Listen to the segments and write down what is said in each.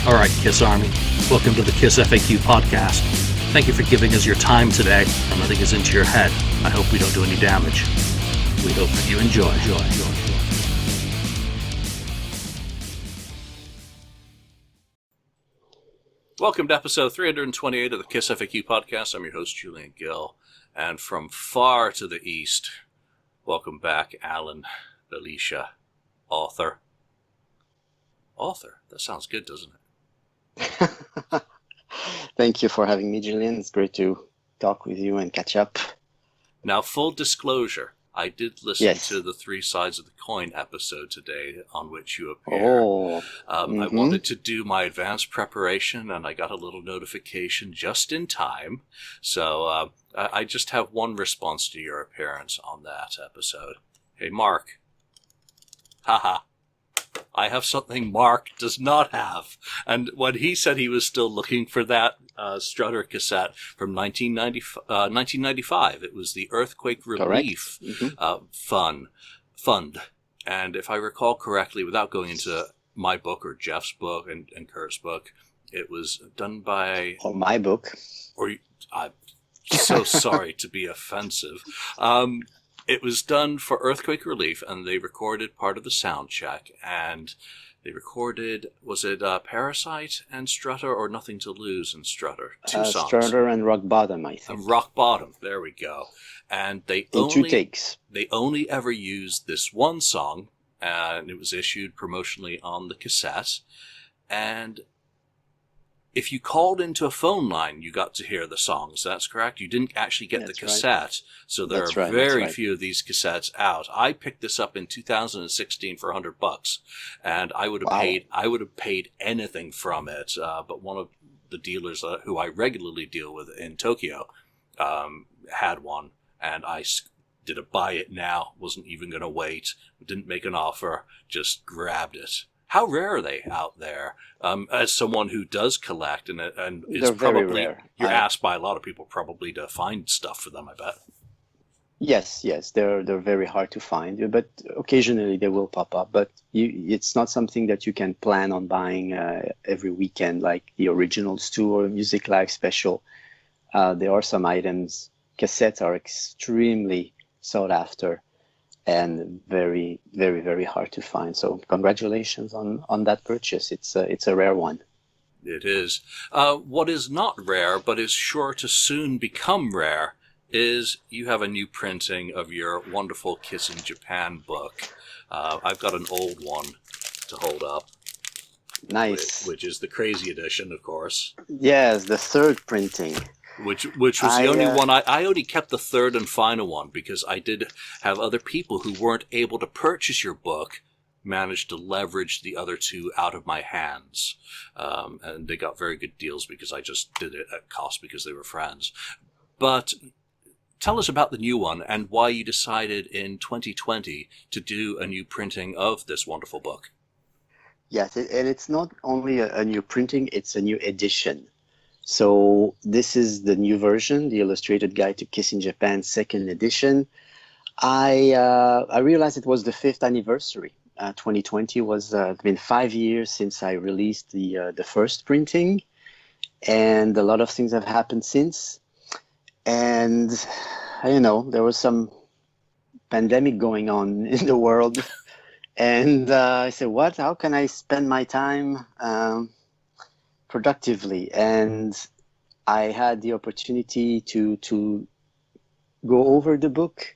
All right, Kiss Army, welcome to the KissFAQ Podcast. Thank you for giving us your time today and letting us into your head. I hope we don't do any damage. We hope that you enjoy. Welcome to episode 328 of the KissFAQ Podcast. I'm your host, Julian Gill. And from far to the east, welcome back, Alain Bellicha, author. Author? That sounds good, doesn't it? Thank you for having me, Julian. It's great to talk with you and catch up. Now, full disclosure, I did listen to the Three Sides of the Coin episode today on which you appear. I wanted to do my advanced preparation, and I got a little notification just in time. So I just have one response to your appearance on that episode. Hey, Mark. Haha. I have something Mark does not have. And when he said he was still looking for that Strutter cassette from 1995, it was the Earthquake Relief Fund. And if I recall correctly, without going into my book or Jeff's book and Kurt's book, it was done by... Or my book. I'm so sorry to be offensive. It was done for Earthquake Relief, and they recorded part of the sound check, and they recorded, was it Parasite and Strutter, or Nothing to Lose and Strutter? Two songs. Strutter and Rock Bottom, I think. And Rock Bottom, there we go. And they two takes. They only ever used this one song, and it was issued promotionally on the cassette, and if you called into a phone line, you got to hear the songs. That's correct? You didn't actually get the cassette. So there are very few of these cassettes out. I picked this up in 2016 for $100, and I would have paid anything from it. But one of the dealers who I regularly deal with in Tokyo had one, and I did a buy it now. Wasn't even going to wait. Didn't make an offer. Just grabbed it. How rare are they out there? As someone who does collect, and is probably you're asked by a lot of people probably to find stuff for them, I bet. Yes, they're very hard to find, but occasionally they will pop up. But it's not something that you can plan on buying every weekend, like the Originals 2 or Music Live Special. There are some items. Cassettes are extremely sought after and very, very, very hard to find. So congratulations on that purchase. It's a rare one. It is. What is not rare, but is sure to soon become rare, is you have a new printing of your wonderful Kiss in Japan book. I've got an old one to hold up. Nice. Which is the crazy edition, of course. Yes, the third printing. Which was the only one. I only kept the third and final one because I did have other people who weren't able to purchase your book manage to leverage the other two out of my hands. And they got very good deals because I just did it at cost because they were friends. But tell us about the new one and why you decided in 2020 to do a new printing of this wonderful book. Yes, and it's not only a new printing, it's a new edition. So this is the new version, the Illustrated Guide to Kiss in Japan, second edition. I realized it was the 5th anniversary. 2020 was been 5 years since I released the first printing, and a lot of things have happened since. And there was some pandemic going on in the world, and I said, how can I spend my time productively? And I had the opportunity to go over the book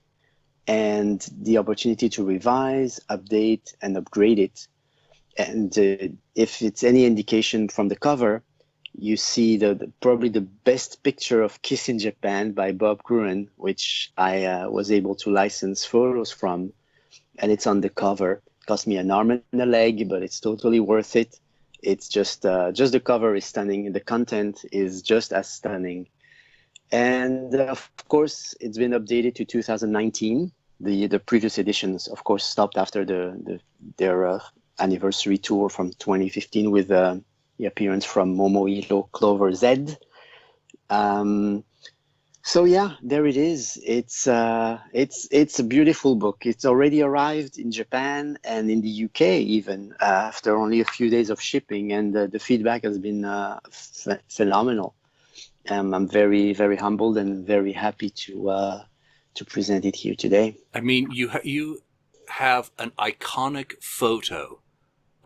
and the opportunity to revise, update, and upgrade it. And if it's any indication from the cover, you see probably the best picture of Kiss in Japan by Bob Gruen, which I was able to license photos from, and it's on the cover. It cost me an arm and a leg, but it's totally worth it. It's just the cover is stunning. The content is just as stunning. And of course, it's been updated to 2019. The previous editions, of course, stopped after their anniversary tour from 2015 with the appearance from Momohiro Clover Z. So yeah, there it is. It's a beautiful book. It's already arrived in Japan and in the UK even after only a few days of shipping, and the feedback has been phenomenal. I'm very very humbled and very happy to present it here today. I mean, you have an iconic photo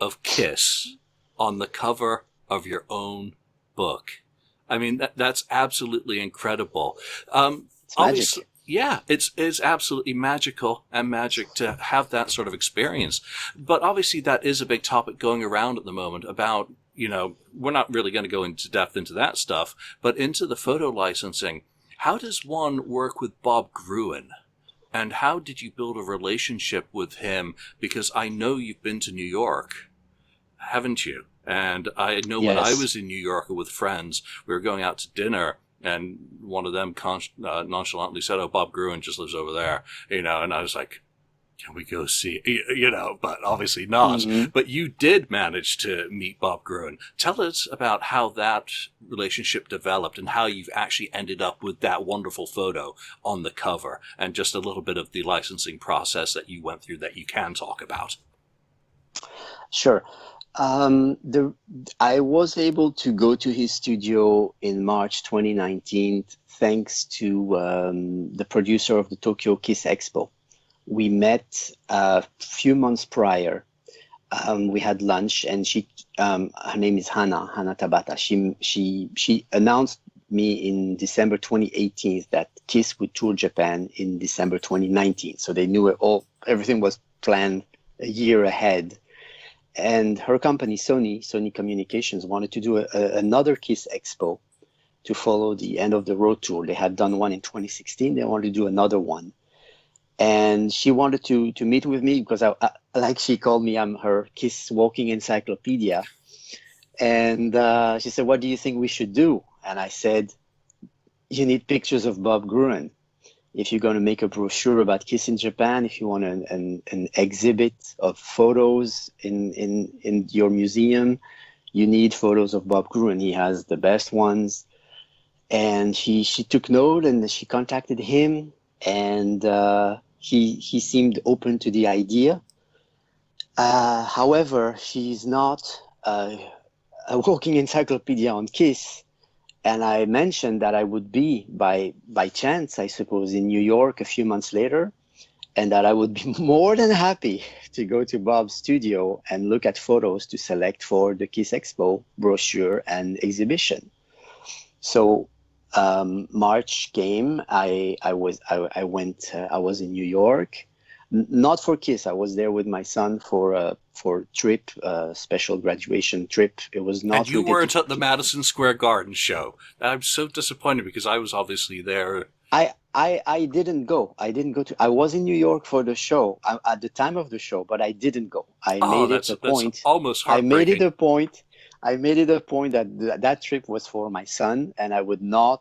of Kiss on the cover of your own book. I mean, that's absolutely incredible. It's Obviously, magic. yeah, it's absolutely magical and magic to have that sort of experience. But obviously, that is a big topic going around at the moment about, we're not really going to go into depth into that stuff, but into the photo licensing. How does one work with Bob Gruen? And how did you build a relationship with him? Because I know you've been to New York, haven't you? And I know when I Yes. was in New York with friends, we were going out to dinner, and one of them nonchalantly said, "Oh, Bob Gruen just lives over there," and I was like, "Can we go see?" But obviously not. Hmm. But you did manage to meet Bob Gruen. Tell us about how that relationship developed and how you've actually ended up with that wonderful photo on the cover, and just a little bit of the licensing process that you went through that you can talk about. Sure. The I was able to go to his studio in March 2019 thanks to the producer of the Tokyo Kiss Expo. We met a few months prior. We had lunch, and her name is Hana Tabata. She announced me in December 2018 that Kiss would tour Japan in December 2019. So they knew everything was planned a year ahead. And her company, Sony Communications, wanted to do another Kiss Expo to follow the end of the road tour. They had done one in 2016. They wanted to do another one. And she wanted to meet with me because like she called me, I'm her Kiss walking encyclopedia. And she said, "What do you think we should do?" And I said, "You need pictures of Bob Gruen. If you're going to make a brochure about Kiss in Japan, if you want an exhibit of photos in your museum, you need photos of Bob Gruen. He has the best ones." And she took note, and she contacted him, and he seemed open to the idea. However, she's not a walking encyclopedia on Kiss. And I mentioned that I would be by chance, I suppose, in New York a few months later, and that I would be more than happy to go to Bob's studio and look at photos to select for the Kiss Expo brochure and exhibition. So March came. I went. I was in New York, not for Kiss. I was there with my son for trip, special graduation trip. It was And not you related weren't at the to Madison Square Garden show. I'm so disappointed because I was obviously there. I didn't go. I didn't go to. I was in New York for the show at the time of the show, but I didn't go. I Oh, made it a that's point. almost I made it heartbreaking. a point. I made it a point that that trip was for my son, and I would not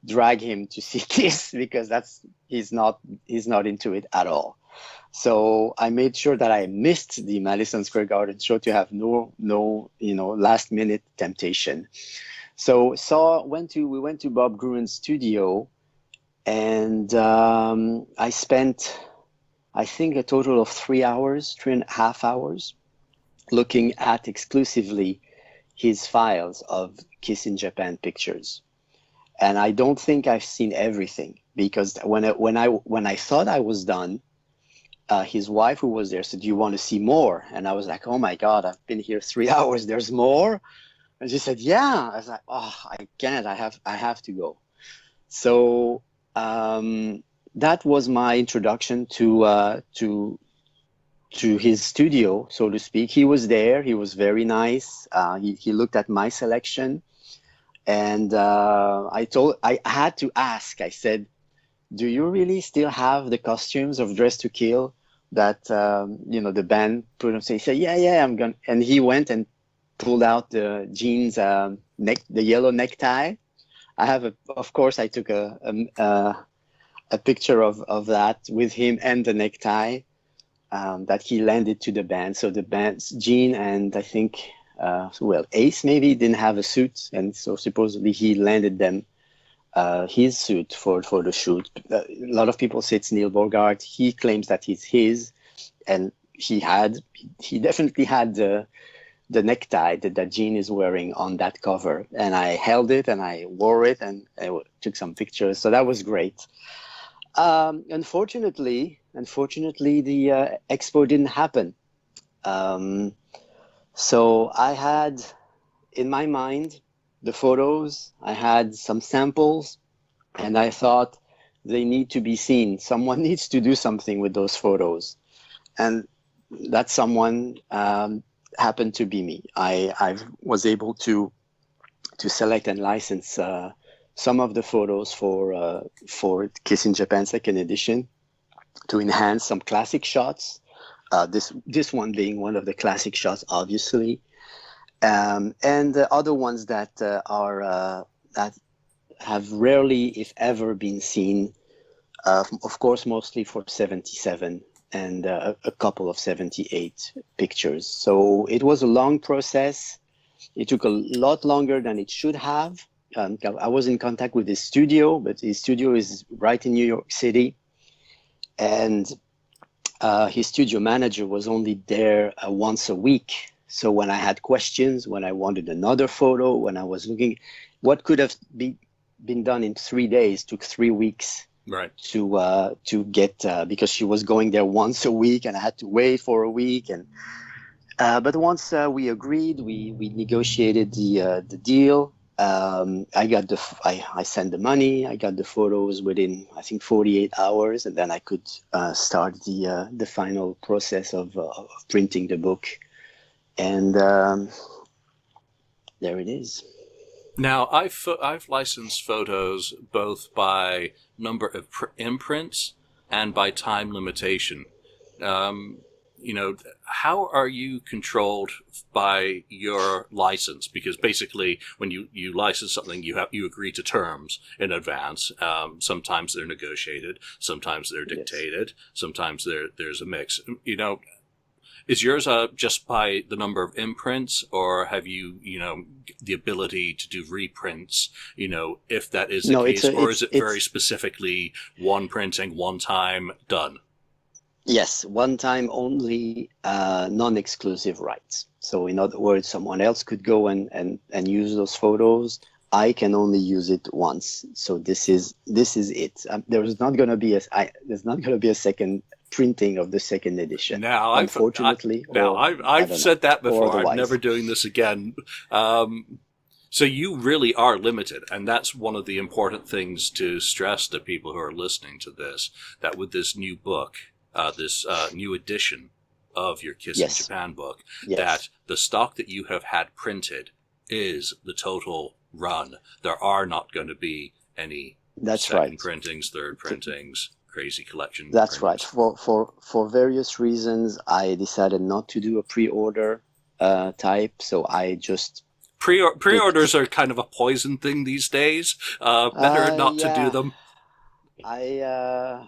drag him to see Kiss because he's not into it at all. So I made sure that I missed the Madison Square Garden show to have no last minute temptation. So we went to Bob Gruen's studio, and I spent, I think, a total of 3 hours, 3.5 hours, looking at exclusively his files of Kiss in Japan pictures. And I don't think I've seen everything because when I thought I was done, his wife, who was there, said, "Do you want to see more?" And I was like, "Oh my God, I've been here 3 hours. There's more." And she said, "Yeah." I was like, "Oh, I can't. I have to go." So that was my introduction to his studio, so to speak. He was there. He was very nice. He looked at my selection, and I had to ask. I said, "Do you really still have the costumes of Dress to Kill that the band put on?" So he said, "Yeah, yeah, I'm gonna." And he went and pulled out the jeans the yellow necktie. Of course, I took a picture of that with him and the necktie that he landed to the band. So the band's Gene and I think Ace maybe didn't have a suit, and so supposedly he landed them his suit for the shoot. A lot of people say it's Neil Bogart. He claims that it's his, and he definitely had the necktie that Gene is wearing on that cover. And I held it and I wore it and I took some pictures. So that was great. Unfortunately, the expo didn't happen. So I had in my mind the photos, I had some samples, and I thought they need to be seen. Someone needs to do something with those photos. And that someone happened to be me. I was able to select and license some of the photos for Kiss in Japan second edition to enhance some classic shots. This one being one of the classic shots, obviously, and the other ones that that have rarely, if ever, been seen. Of course, mostly for 77 and a couple of 78 pictures. So it was a long process. It took a lot longer than it should have. I was in contact with his studio, but his studio is right in New York City. And his studio manager was only there once a week. So when I had questions, when I wanted another photo, when I was looking, what could have been done in 3 days took 3 weeks. Right. To get because she was going there once a week, and I had to wait for a week. And but once we agreed, we negotiated the deal. I sent the money. I got the photos within, I think, 48 hours, and then I could start the final process of printing the book. And there it is. Now, I've licensed photos both by number of imprints and by time limitation. How are you controlled by your license? Because basically, when you license something, you agree to terms in advance. Sometimes they're negotiated, sometimes they're dictated, sometimes there's a mix. Is yours just by the number of imprints, or have you, the ability to do reprints, if that is the case, or is it very specifically one printing, one time, done? Yes, one time only, non-exclusive rights. So in other words, someone else could go and use those photos. I can only use it once. So this is it. There's not going to be a second printing of the second edition. Now, unfortunately, I've said that before. I'm never doing this again. So you really are limited, and that's one of the important things to stress to people who are listening to this. That with this new book, this new edition of your Kiss in Japan book, that the stock that you have had printed is the total run. There are not going to be any second printings, third printings, crazy collection. That's printings. Right. For various reasons, I decided not to do a pre-order type. So I just pre-orders are kind of a poison thing these days. Better not to do them. I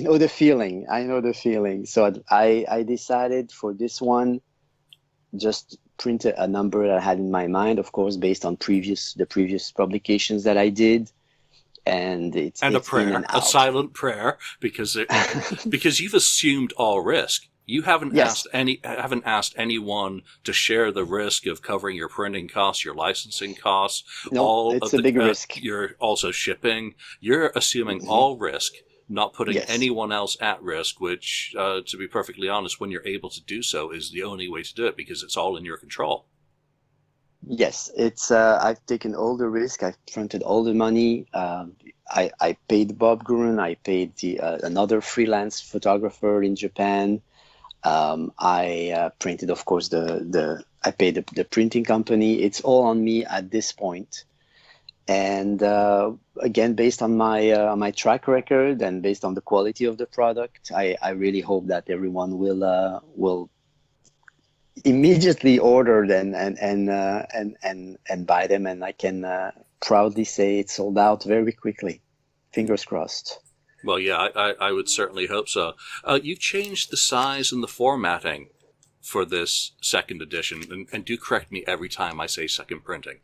know the feeling. So I decided for this one, just print a number that I had in my mind, of course, based on the previous publications that I did. And it's a prayer, a silent prayer, because you've assumed all risk. You haven't asked anyone to share the risk of covering your printing costs, your licensing costs. No, it's a big risk. You're also shipping. You're assuming all risk, not putting anyone else at risk, which, to be perfectly honest, when you're able to do so is the only way to do it, because it's all in your control. Yes, it's. I've taken all the risk. I've fronted all the money. I paid Bob Gurun. I paid another freelance photographer in Japan. I printed, of course, I paid the printing company. It's all on me at this point. And again, based on my track record and based on the quality of the product, I really hope that everyone will immediately order them and buy them, and I can proudly say it sold out very quickly. Fingers crossed. Well, yeah, I would certainly hope so. You've changed the size and the formatting for this second edition, and do correct me every time I say second printing,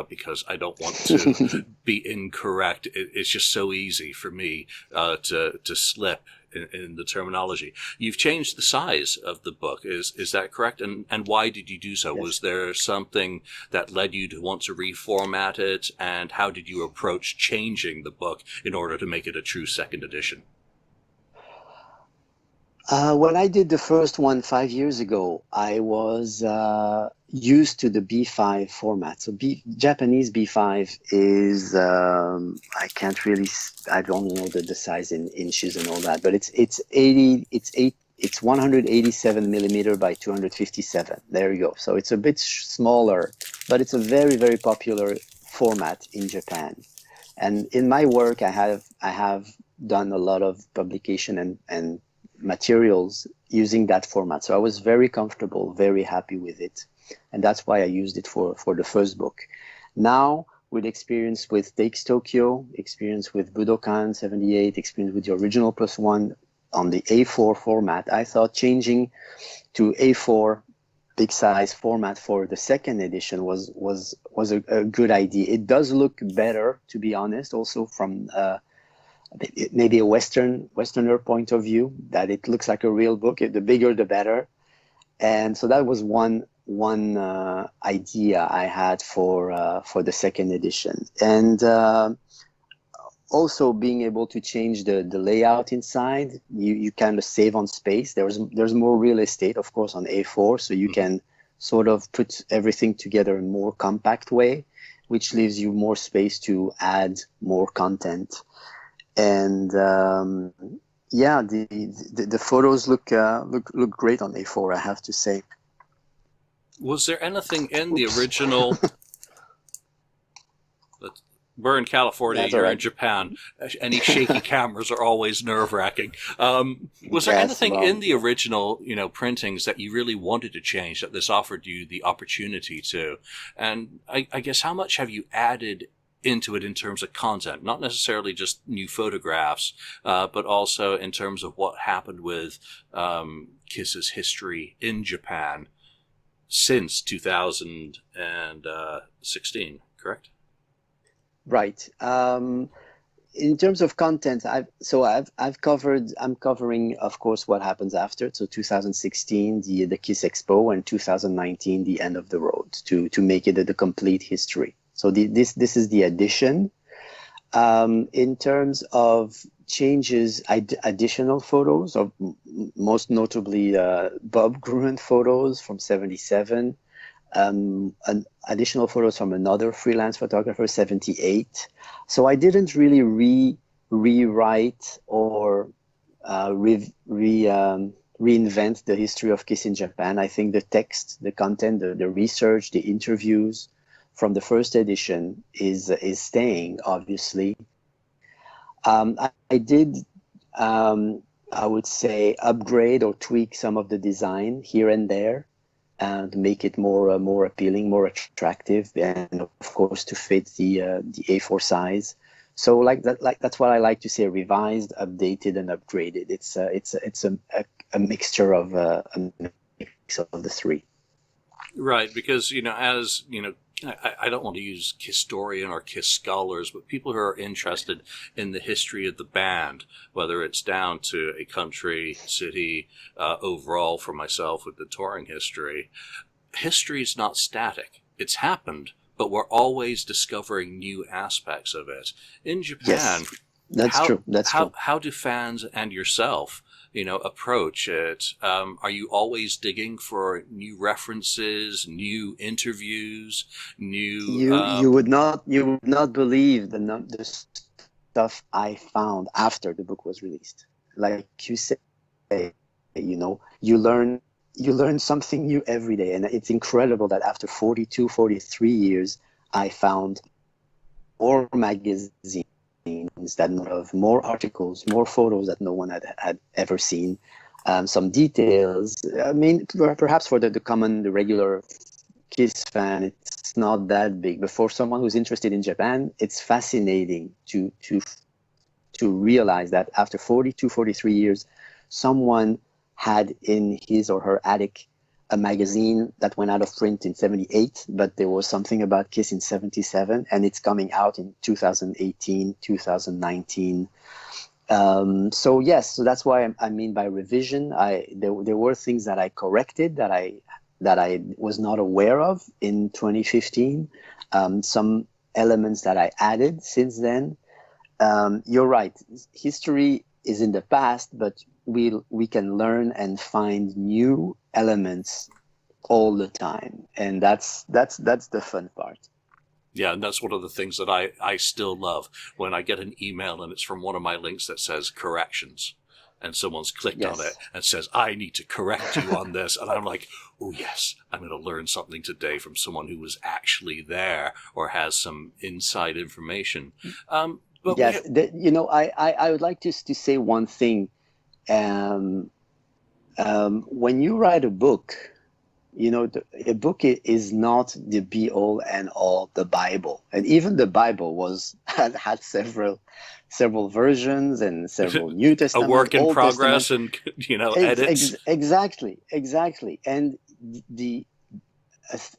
because I don't want to be incorrect. It's just so easy for me to slip in the terminology. You've changed the size of the book. Is that correct? And why did you do so? Yes. Was there something that led you to want to reformat it? And how did you approach changing the book in order to make it a true second edition? When I did the first one 5 years ago, I was used to the B5 format. So Japanese B5 is, I don't know the size in inches and all that, but it's 187 millimeter by 257. There you go. So it's a bit smaller, but it's a very, very popular format in Japan. And in my work, I have done a lot of publication and materials using that format. So I was very comfortable, very happy with it. And that's why I used it for the first book. Now, with experience with Takes Tokyo, experience with Budokan 78, experience with the original +1 on the A4 format, I thought changing to A4 big size format for the second edition was a good idea. It does look better, to be honest, also from maybe a Westerner point of view, that it looks like a real book. The bigger, the better. And so that was one idea I had for the second edition. And also being able to change the layout inside, you kind of save on space. There's more real estate, of course, on A4, so you can sort of put everything together in a more compact way, which leaves you more space to add more content. And the photos look great on A4, I have to say. Was there anything in the original? We're in California, you're in Japan. Any shaky cameras are always nerve-wracking. Was there anything in the original, printings that you really wanted to change, that this offered you the opportunity to? And I guess, how much have you added into it in terms of content, not necessarily just new photographs, but also in terms of what happened with KISS's history in Japan since 2016, correct? Right. In terms of content, I'm covering, of course, what happens after. So 2016, the KISS Expo, and 2019, the end of the road, to make it the complete history. So this is the addition. In terms of changes, additional photos, of most notably Bob Gruen photos from 77, additional photos from another freelance photographer, 78. So I didn't really rewrite or reinvent the history of KISS in Japan. I think the text, the content, the research, the interviews from the first edition is staying, obviously. I did, I would say, upgrade or tweak some of the design here and there to make it more appealing, more attractive, and of course to fit the A4 size. So that's what I like to say: revised, updated, and upgraded. It's a mixture of a mix of the three. Right, because as I don't want to use historian or KISS scholars, but people who are interested in the history of the band, whether it's down to a country, city, overall for myself with the touring history is not static. It's happened, but we're always discovering new aspects of it. In Japan, yes, that's true. How do fans and yourself approach it? Are you always digging for new references, new interviews, new? You would not believe the stuff I found after the book was released. Like you say, you learn something new every day, and it's incredible that after 42, 43 years, I found more magazines that have more articles, more photos that no one had ever seen, some details. I mean, perhaps for the regular KISS fan, it's not that big, but for someone who's interested in Japan, it's fascinating to realize that after 42, 43 years, someone had in his or her attic a magazine that went out of print in 78, but there was something about Kiss in 77, and it's coming out in 2018, 2019. So yes, so that's why I mean by revision. There were things that I corrected that I was not aware of in 2015. Some elements that I added since then. You're right. History is in the past, but we can learn and find new elements all the time, and that's the fun part. Yeah, and that's one of the things that I still love when I get an email and it's from one of my links that says corrections, and someone's clicked on it and says, I need to correct you on this. And I'm like, oh yes, I'm going to learn something today from someone who was actually there or has some inside information. But yes, I would like to say one thing. When you write a book, a book is not the be all and all, the Bible, and even the Bible had several versions and several New Testament, a work in Old progress, Testament. And edits. Exactly, and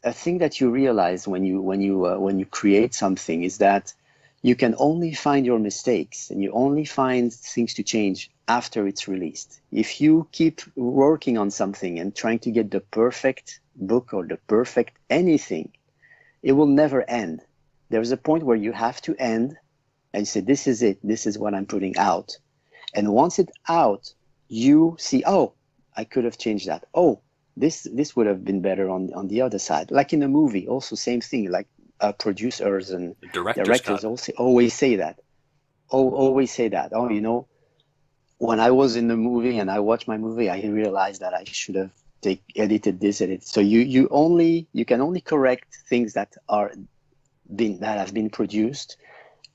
a thing that you realize when you create something is that you can only find your mistakes and you only find things to change after it's released. If you keep working on something and trying to get the perfect book or the perfect anything, it will never end. There's a point where you have to end and you say, this is it. This is what I'm putting out. And once it's out, you see, oh, I could have changed that. Oh, this would have been better on the other side. Like in a movie, also same thing, like producers and directors also always say that. Always say that. Oh, when I was in the movie and I watched my movie, I realized that I should have edited this, edited. So you can only correct things that have been produced,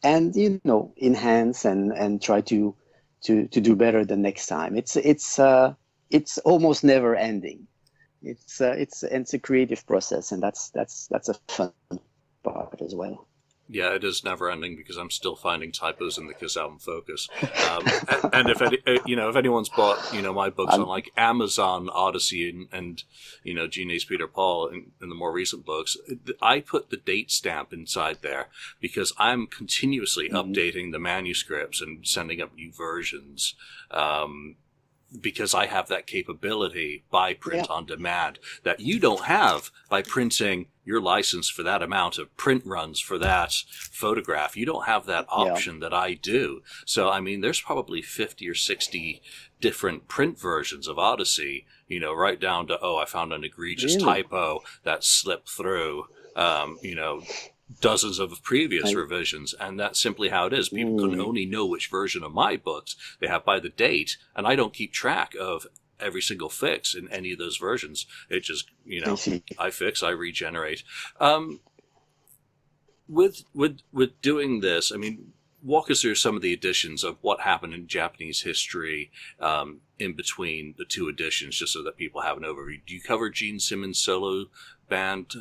and enhance and try to do better the next time. It's almost never ending. It's a creative process, and that's a fun part as well. Yeah, it is never ending because I'm still finding typos in the Kiss Album Focus. And if anyone's bought my books on like Amazon, Odyssey, and Gene Ace Peter Paul in the more recent books, I put the date stamp inside there because I'm continuously updating the manuscripts and sending up new versions. Because I have that capability by print on demand that you don't have by printing your license for that amount of print runs for that photograph. You don't have that option that I do. So, I mean, there's probably 50 or 60 different print versions of Odyssey, right down to, I found an egregious typo that slipped through, dozens of previous revisions, and that's simply how it is. People can only know which version of my books they have by the date, and I don't keep track of every single fix in any of those versions. It just, I fix, I regenerate. With doing this, I mean, walk us through some of the editions of what happened in Japanese history in between the two editions, just so that people have an overview. Do you cover Gene Simmons' solo band?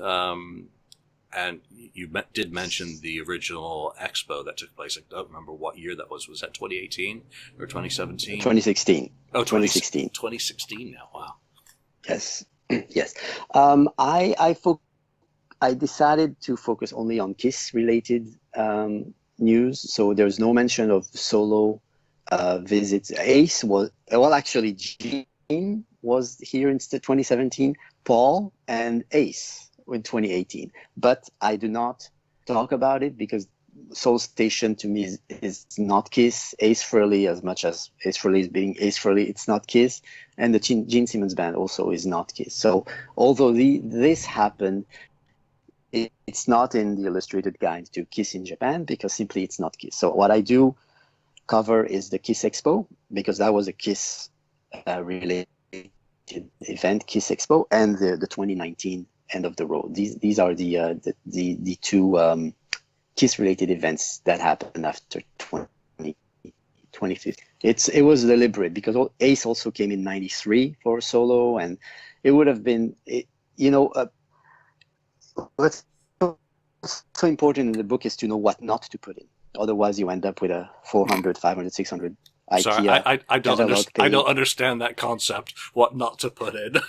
And you did mention the original expo that took place. I don't remember what year that was. Was that 2018 or 2017? 2016. Oh, 2016. 2016 now. Wow. Yes. Yes. I decided to focus only on Kiss-related news. So there's no mention of solo visits. Ace was, actually, Gene was here in 2017, Paul, and Ace in 2018, but I do not talk about it because Soul Station to me is not Kiss. Ace Frehley, as much as Ace Frehley is being Ace Frehley, it's not Kiss, and the Gene Simmons band also is not Kiss. So although this happened, it's not in the illustrated guide to Kiss in Japan because simply it's not Kiss. So what I do cover is the Kiss Expo because that was a Kiss related event, Kiss Expo, and the 2019 End of the Road. These are the two Kiss-related events that happened after 2015. It was deliberate because Ace also came in '93 for solo, and it would have been, what's so important in the book is to know what not to put in. Otherwise, you end up with a 400, 500, 600 IKEA. Sorry, I don't understand that concept. What not to put in.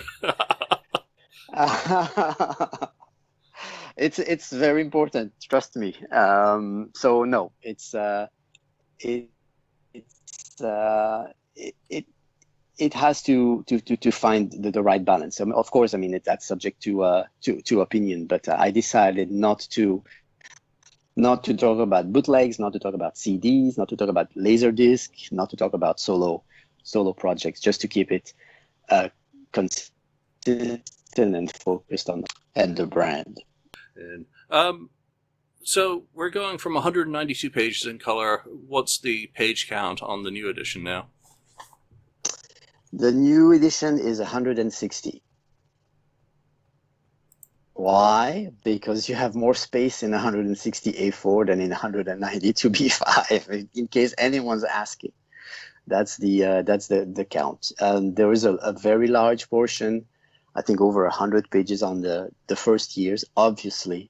It's very important. Trust me. So no, it it's it has to find the right balance. Of course, I mean that's subject to opinion, but I decided not to talk about bootlegs, not to talk about CDs, not to talk about Laserdisc, not to talk about solo projects, just to keep it consistent and focused on and the brand. And so we're going from 192 pages in color. What's the page count on the new edition now? The new edition is 160. Why? Because you have more space in 160 A4 than in 192 B5, in case anyone's asking. That's the count. There is a very large portion, I think over 100 pages on the first years. Obviously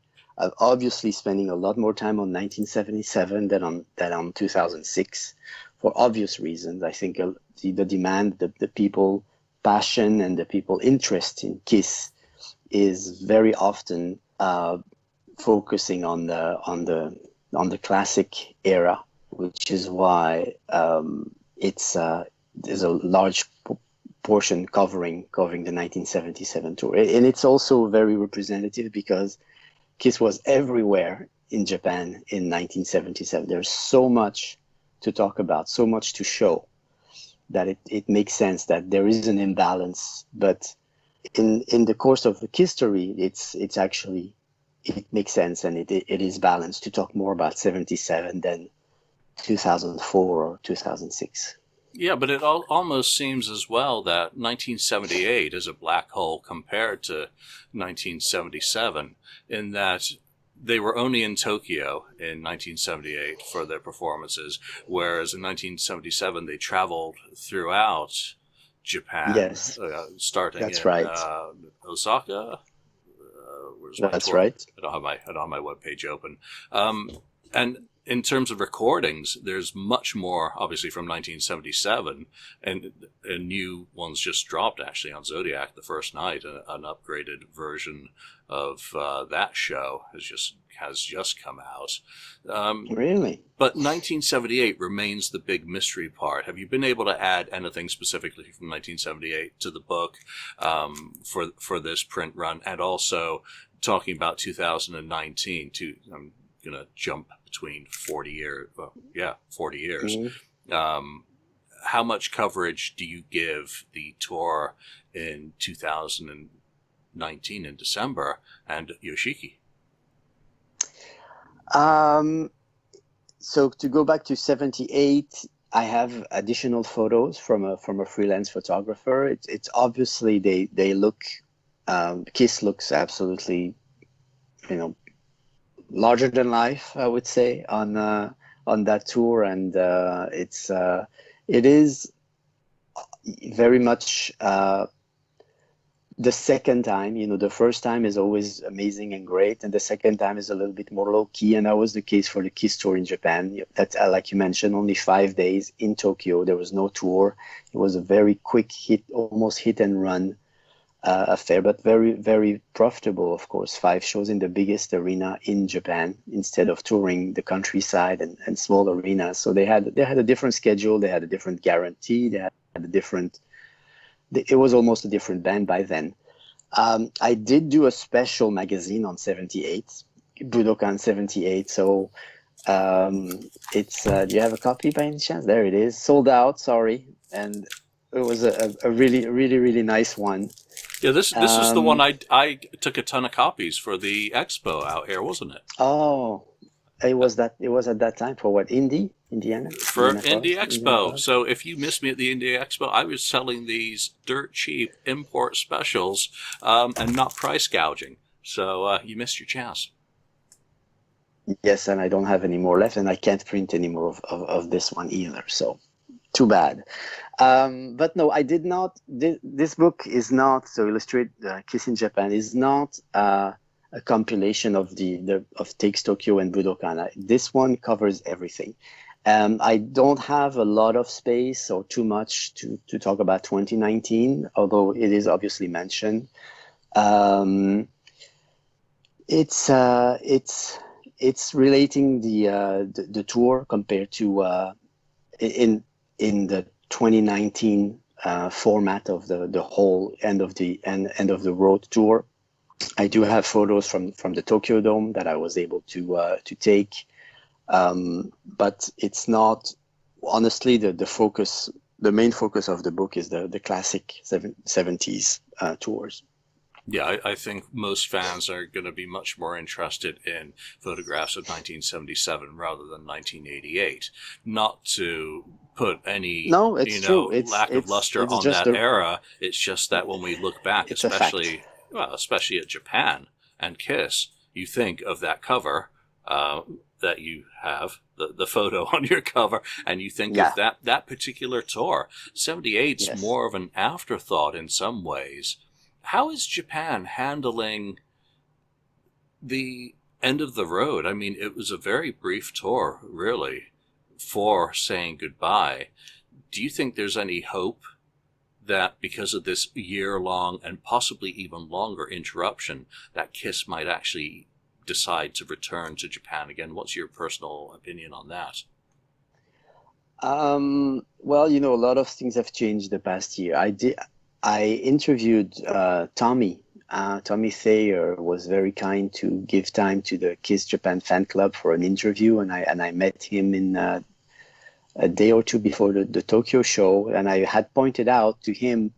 spending a lot more time on 1977 than on 2006, for obvious reasons. I think the demand, the people passion, and the people interest in Kiss is very often focusing on the classic era, which is why there's a large portion covering the 1977 tour, and it's also very representative because Kiss was everywhere in Japan in 1977. There's so much to talk about, so much to show, that it makes sense that there is an imbalance, but in the course of the history, it's actually, it makes sense, and it is balanced to talk more about 77 than 2004 or 2006. Yeah, but it almost seems as well that 1978 is a black hole compared to 1977, in that they were only in Tokyo in 1978 for their performances, whereas in 1977 they traveled throughout Japan. Yes, starting that's in right. Osaka. That's right. I don't have my webpage open. And in terms of recordings, there's much more, obviously, from 1977, and new ones just dropped actually on Zodiac the first night. An upgraded version of that show has just come out. Really? But 1978 remains the big mystery part. Have you been able to add anything specifically from 1978 to the book for this print run, and also talking about 2019? I'm going to jump between 40 years. 40 years. Mm-hmm. How much coverage do you give the tour in 2019 in December and Yoshiki? So to go back to 78, I have additional photos from a freelance photographer. It's obviously they look, Kiss looks absolutely, larger than life, I would say, on that tour, and it is very much the second time. The first time is always amazing and great, and the second time is a little bit more low key, and that was the case for the Kiss tour in Japan. That, like you mentioned, only 5 days in Tokyo. There was no tour. It was a very quick hit, almost hit and run affair, but very, very profitable, of course. 5 shows in the biggest arena in Japan instead of touring the countryside and small arenas. So they had a different schedule. They had a different guarantee. They had a different. It was almost a different band by then. I did do a special magazine on 78, Budokan 78. So it's. Do you have a copy by any chance? There it is, sold out. Sorry, and it was a really, really, really nice one. Yeah, this is the one I took a ton of copies for the expo out here, wasn't it? Oh, it was at that time for what, Indiana? For Indie Expo. Indiana. So if you missed me at the Indie Expo, I was selling these dirt cheap import specials and not price gouging. So you missed your chance. Yes, and I don't have any more left, and I can't print any more of this one either. So too bad. But no, I did not. This book is not, so Illustrate Kiss in Japan is not a compilation of of Takes Tokyo and Budokan. This one covers everything. I don't have a lot of space or too much to talk about 2019, although it is obviously mentioned. Um, it's relating the tour compared to in the 2019 format of the whole end of the road tour. I do have photos from the Tokyo Dome that I was able to take, but it's not honestly the focus. The main focus of the book is the classic 70s tours. Yeah, I think most fans are going to be much more interested in photographs of 1977 rather than 1988. Not to put any, No, it's true. lack of luster It's on just that era. It's just that when we look back, it's a fact. especially at Japan and Kiss, you think of that cover that you have, the photo on your cover, and you think Yeah. of that particular tour. 78's Yes. more of an afterthought in some ways. How is Japan handling the end of the road? I mean, it was a very brief tour, really, for saying goodbye. Do you think there's any hope that because of this year-long and possibly even longer interruption, that Kiss might actually decide to return to Japan again? What's your personal opinion on that? Well, a lot of things have changed the past year. I interviewed Tommy. Tommy Thayer was very kind to give time to the Kiss Japan fan club for an interview, and I met him in a day or two before the Tokyo show, and I had pointed out to him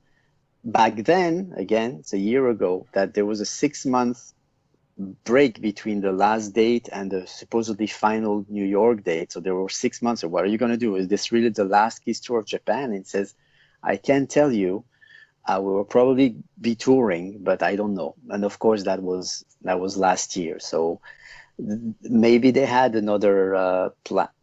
back then, again, it's a year ago, that there was a 6 month break between the last date and the supposedly final New York date. So there were 6 months. So what are you going to do? Is this really the last Kiss tour of Japan? And he says, I can't tell you. We will probably be touring, but I don't know. And of course, that was last year. So maybe they had another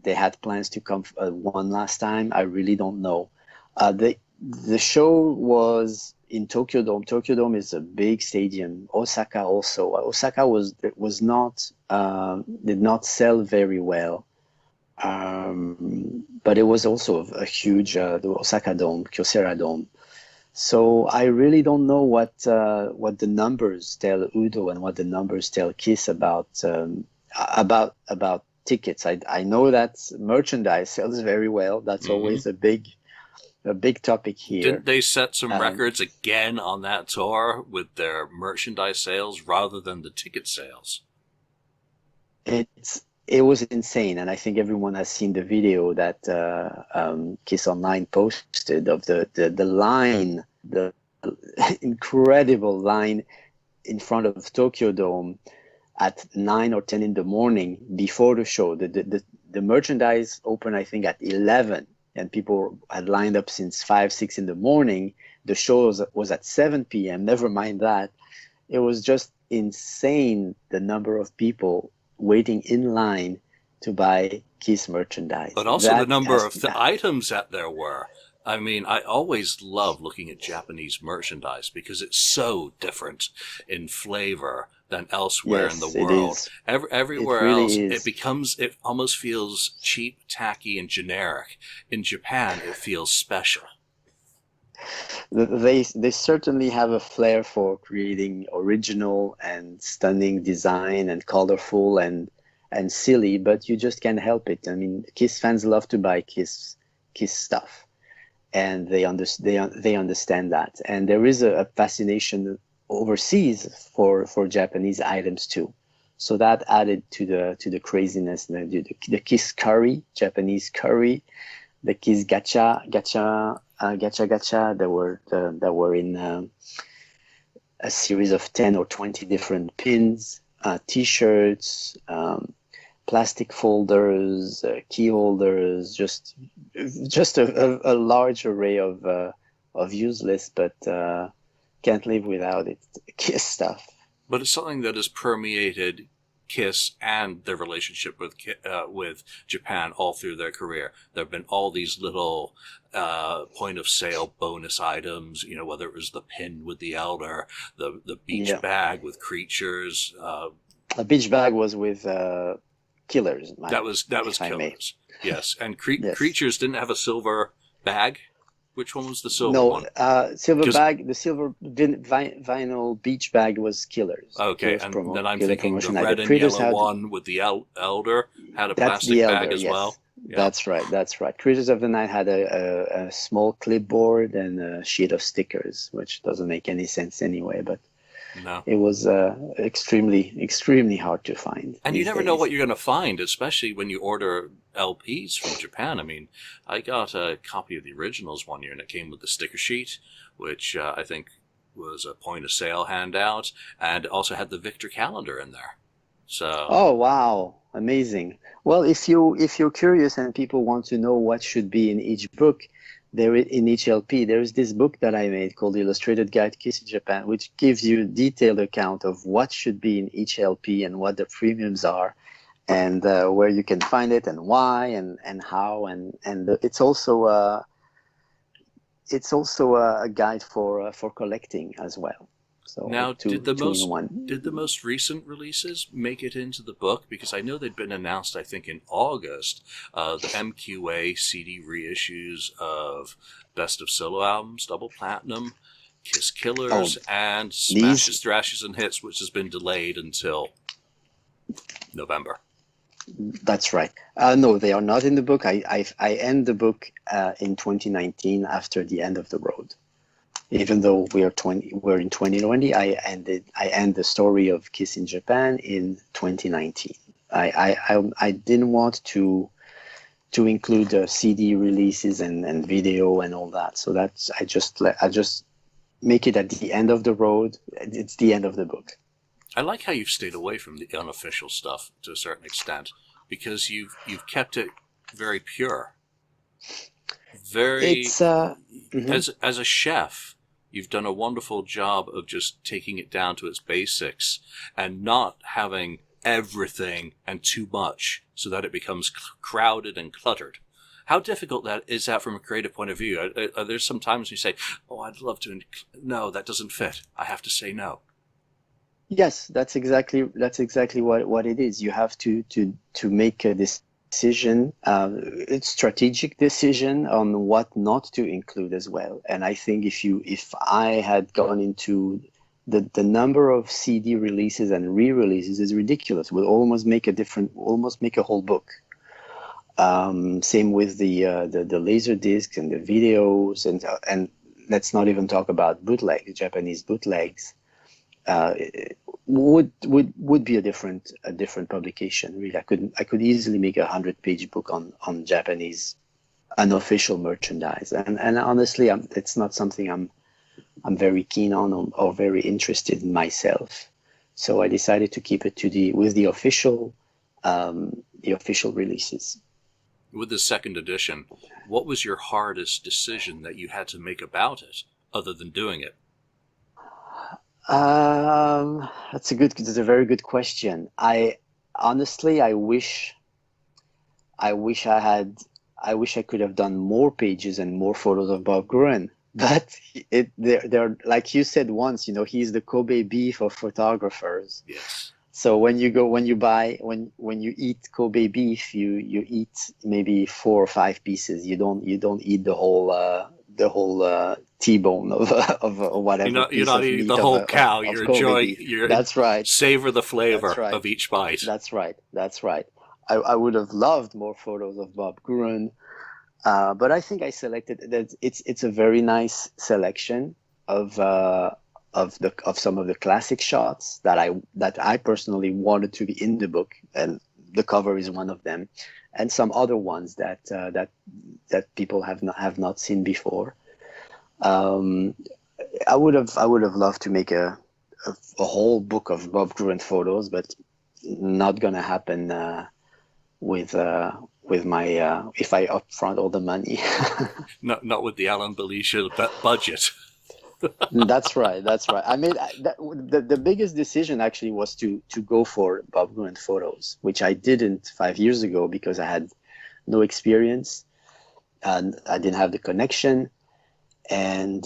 they had plans to come one last time. I really don't know. The show was in Tokyo Dome. Tokyo Dome is a big stadium. Osaka also. Osaka was not did not sell very well. But it was also a huge the Osaka Dome, Kyocera Dome. So I really don't know what the numbers tell Udo and what the numbers tell Kiss about tickets. I know that merchandise sells very well. That's Mm-hmm. always a big topic here. Didn't they set some Um, records again on that tour with their merchandise sales rather than the ticket sales? it was insane, and I think everyone has seen the video that Kiss Online posted of the line, the incredible line in front of Tokyo Dome at 9 or 10 in the morning before the show. The merchandise opened, I think, at 11, and people had lined up since 5, 6 in the morning. The show was at 7 p.m. Never mind that. It was just insane the number of people waiting in line to buy Kiss merchandise. But also the That number has of the items that there were. I mean, I always love looking at Japanese merchandise because it's so different in flavor than elsewhere in the yes, it world. is. It Everywhere else, really is. it almost feels cheap, tacky, and generic. In Japan, it feels special. They certainly have a flair for creating original and stunning design and colorful and silly, but you just can't help it. I mean, Kiss fans love to buy Kiss stuff, and they understand that. And there is a fascination overseas for Japanese items too. So that added to the craziness. The Kiss curry, Japanese curry, the Kiss gacha that were in a series of 10 or 20 different pins, T-shirts, plastic folders, key holders, just a large array of useless, but can't live without it. Kiss stuff. But it's something that has permeated Kiss and their relationship with Japan all through their career. There have been all these little point of sale bonus items, whether it was the pin with the elder, the beach Yeah, bag with creatures. a beach bag was with Killers, That was if I may. Killers. Yes, and Yes. creatures didn't have a silver bag. Which one was the silver No, one? silver Because bag. The silver vinyl beach bag was Killers. okay, and then I'm Killer thinking the promotion. The red and Critters yellow had. one with the elder had a That's the plastic bag Elder. as well. Yes, Yeah, that's right. That's right. Critters of the Night had a small clipboard and a sheet of stickers, which doesn't make any sense anyway. But no. it was extremely hard to find And you these never know what days. you're going to find, especially when you order LPs from Japan. I mean, I got a copy of the originals one year, and it came with the sticker sheet, which I think was a point of sale handout, and also had the Victor calendar in there. So, Oh wow, amazing. Well, if you're curious and people want to know what should be in each book, in each LP, there is this book that I made called Illustrated Guide to Kiss in Japan, which gives you a detailed account of what should be in each LP and what the premiums are, and where you can find it and why and how and it's also a guide for collecting as well. So now, two in one. did the most recent releases make it into the book? Because I know they'd been announced, I think, in August. The MQA CD reissues of Best of Solo Albums, Double Platinum, Kiss Oh, Killers, and these Smashes, Thrashes, and Hits, which has been delayed until November. That's right. No, they are not in the book. I end the book in 2019 after the end of the road. Even though we're in 2020, I end the story of Kiss in Japan in 2019. I didn't want to include CD releases and video and all that. So that's I just make it at the end of the road. It's the end of the book. I like how you've stayed away from the unofficial stuff to a certain extent, because you've kept it very pure. Very It's mhm. as a chef, you've done a wonderful job of just taking it down to its basics and not having everything and too much so that it becomes crowded and cluttered. How difficult that is that from a creative point of view? Are there some times you say, "Oh, I'd love to," no, that doesn't fit. I have to say no. Yes, that's exactly what it is. You have to make a decision, a strategic decision on what not to include as well. And I think if I had gone into the number of CD releases and re-releases is ridiculous. We'll almost make a whole book. Same with the laser discs and the videos and let's not even talk about bootleg, Japanese bootlegs. uh, would be a different publication. Really, I could easily make 100-page book on Japanese unofficial merchandise, and honestly, it's not something I'm very keen on or very interested in myself. So I decided to keep it to the official releases. With the second edition, what was your hardest decision that you had to make about it, other than doing it? That's a very good question. I honestly, I wish I had, I wish I could have done more pages and more photos of Bob Gruen. But they're like you said once, he's the Kobe beef of photographers. Yes. So when you eat Kobe beef, you eat maybe 4 or 5 pieces. You don't eat the whole T-bone of whatever You're piece not of eating the meat whole cow. of You're Kobe enjoying. beef. That's right. Savor the That's flavor right. of each bite. That's right. That's right. I would have loved more photos of Bob Gruen, but I think I selected that. It's a very nice selection of of some of the classic shots that I personally wanted to be in the book, and the cover is one of them, and some other ones that people have not seen before. Um, I would have loved to make a whole book of Bob Gruen photos, but not gonna happen with my if I upfront all the money. Not with the Alain Bellicha budget. That's right. That's right. The biggest decision actually was to go for Bob Gruen photos, which I didn't 5 years ago because I had no experience and I didn't have the connection. And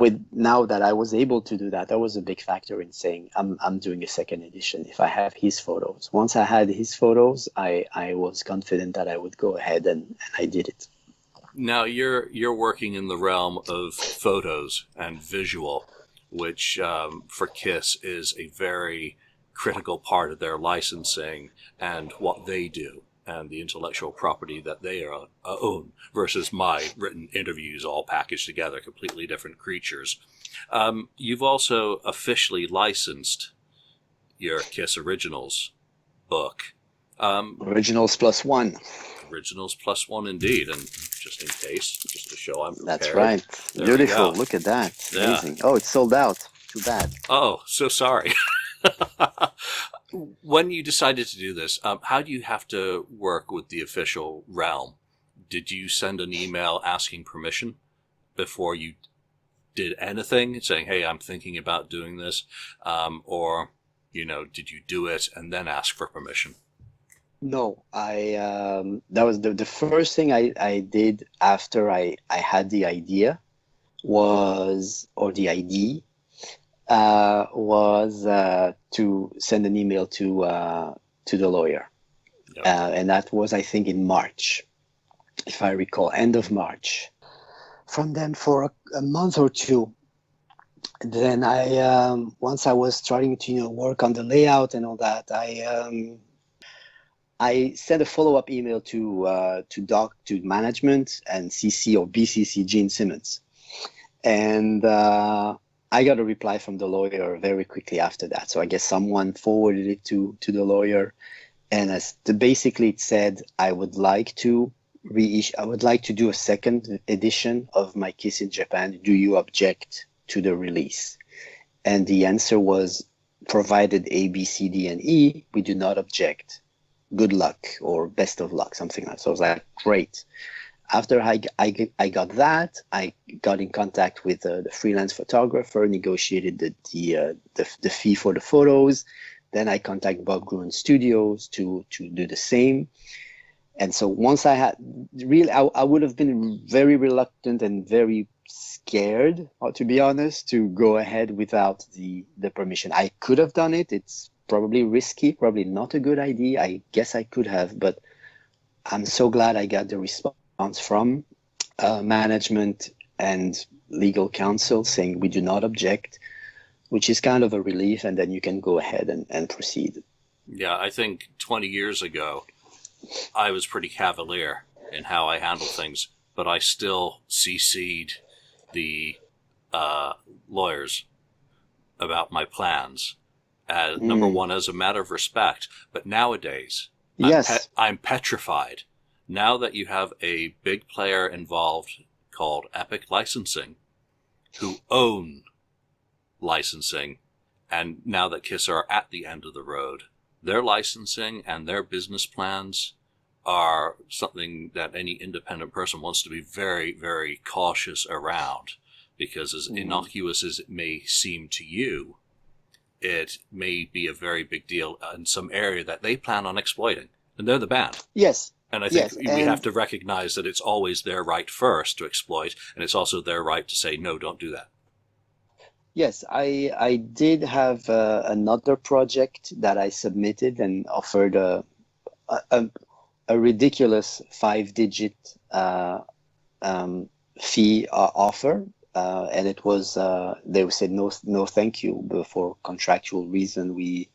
with now that I was able to do that, that was a big factor in saying I'm doing a second edition if I have his photos. Once I had his photos, I was confident that I would go ahead and I did it. Now you're working in the realm of photos and visual, which for KISS is a very critical part of their licensing and what they do and the intellectual property that they own versus my written interviews all packaged together, completely different creatures. You've also officially licensed your KISS Originals book. Originals plus one. Originals plus one indeed, and just in case, just to show I'm prepared. That's right. There Beautiful. Look at that. Yeah. Amazing. Oh, it's sold out. Too bad. Oh, so sorry. When you decided to do this, how do you have to work with the official realm? Did you send an email asking permission before you did anything, saying, hey, I'm thinking about doing this? Or, did you do it and then ask for permission? No, that was the first thing I did after I had the idea was to send an email to the lawyer. Yep. And that was, I think, in March, if I recall, end of March. From then for a month or two, then once I was starting to work on the layout and all that, I sent a follow-up email to management and CC or BCC Gene Simmons, and I got a reply from the lawyer very quickly after that. So I guess someone forwarded it to the lawyer, and basically it said I would like to do a second edition of my KISS in Japan. Do you object to the release? And the answer was, provided A, B, C, D, and E, we do not object. Good luck, or best of luck, something like that. So I was like, great. After I got that, I got in contact with the freelance photographer, negotiated the fee for the photos. Then I contacted Bob Gruen Studios to do the same. And so once I had I would have been very reluctant and very scared, to be honest, to go ahead without the permission. I could have done it. It's probably risky, probably not a good idea. I guess I could have, but I'm so glad I got the response from management and legal counsel saying we do not object, which is kind of a relief, and then you can go ahead and proceed. Yeah, I think 20 years ago, I was pretty cavalier in how I handled things, but I still CC'd the lawyers about my plans. Number one, as a matter of respect. But nowadays, yes, I'm petrified. Now that you have a big player involved called Epic Licensing, who own licensing, and now that KISS are at the end of the road, their licensing and their business plans are something that any independent person wants to be very, very cautious around, because as innocuous as it may seem to you, it may be a very big deal in some area that they plan on exploiting. And they're the band. Yes. And I think we have to recognize that it's always their right first to exploit, and it's also their right to say, no, don't do that. Yes, I did have another project that I submitted and offered a ridiculous 5-digit fee offer. And it was they said no thank you, but for contractual reason we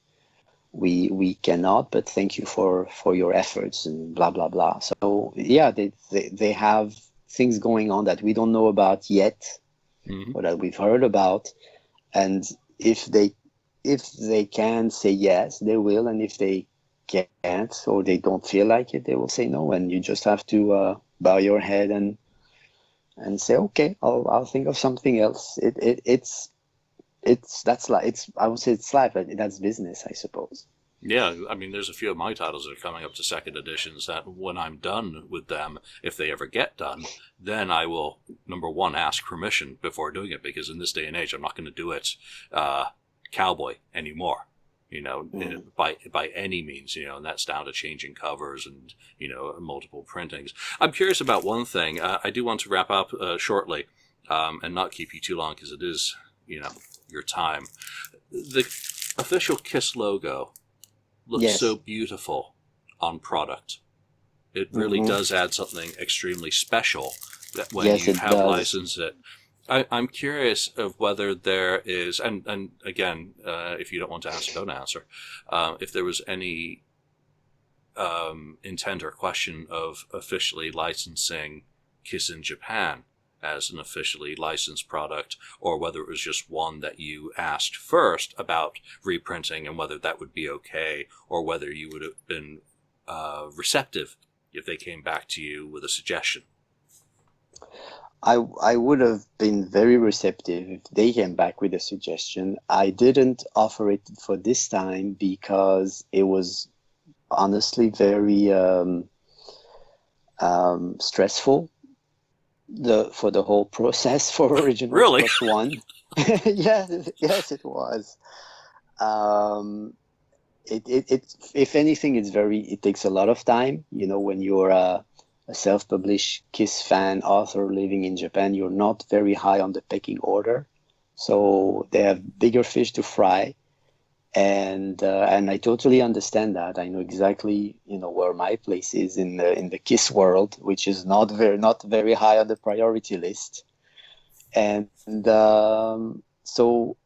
cannot, but thank you for your efforts and blah blah blah. So yeah, they have things going on that we don't know about yet, or that we've heard about, and if they can say yes, they will, and if they can't or they don't feel like it, they will say no, and you just have to bow your head and say, okay, I'll think of something else. I would say it's life, but that's business, I suppose. Yeah, I mean, there's a few of my titles that are coming up to second editions that when I'm done with them, if they ever get done, then I will, number one, ask permission before doing it, because in this day and age, I'm not going to do it cowboy anymore. By any means, and that's down to changing covers and, multiple printings. I'm curious about one thing. I do want to wrap up shortly and not keep you too long, because it is, your time. The official KISS logo looks so beautiful on product. It really does add something extremely special that when Yes, you it have does. licensed it. I'm curious of whether there is, and again, if you don't want to answer, don't answer, if there was any intent or question of officially licensing Kiss in Japan as an officially licensed product, or whether it was just one that you asked first about reprinting and whether that would be okay, or whether you would have been receptive if they came back to you with a suggestion. I would have been very receptive if they came back with a suggestion. I didn't offer it for this time because it was honestly very stressful for the whole process for Originals Really? Plus One. Yes, it was. It if anything, it takes a lot of time. When you're a self-published Kiss fan author living in Japan, you're not very high on the pecking order, so they have bigger fish to fry. And I totally understand that. I know exactly where my place is in the Kiss world, which is not very high on the priority list. And so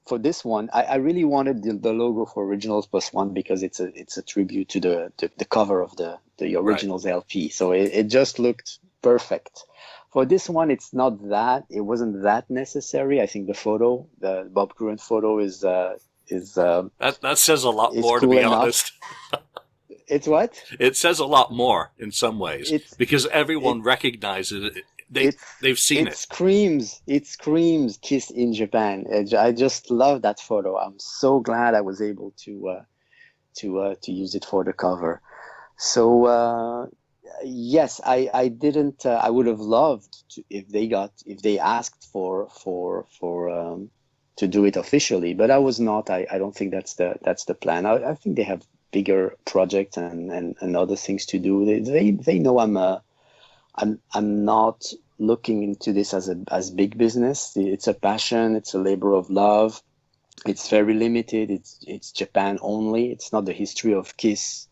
for this one, I really wanted the logo for Originals Plus One because it's a tribute to the cover of the Originals LP. So it just looked perfect. For this one, it wasn't that necessary. I think the Bob Gruen photo is That says a lot more, cool to be enough. honest. It's what? It says a lot more in some ways because everyone recognizes it. They've seen it. It screams Kiss in Japan. I just love that photo. I'm so glad I was able to use it for the cover. So yes, I didn't. I would have loved to, if they asked for to do it officially, but I was not. I don't think that's the plan. I think they have bigger projects and other things to do. They know I'm not looking into this as big business. It's a passion. It's a labor of love. It's very limited. It's Japan only. It's not the history of Kiss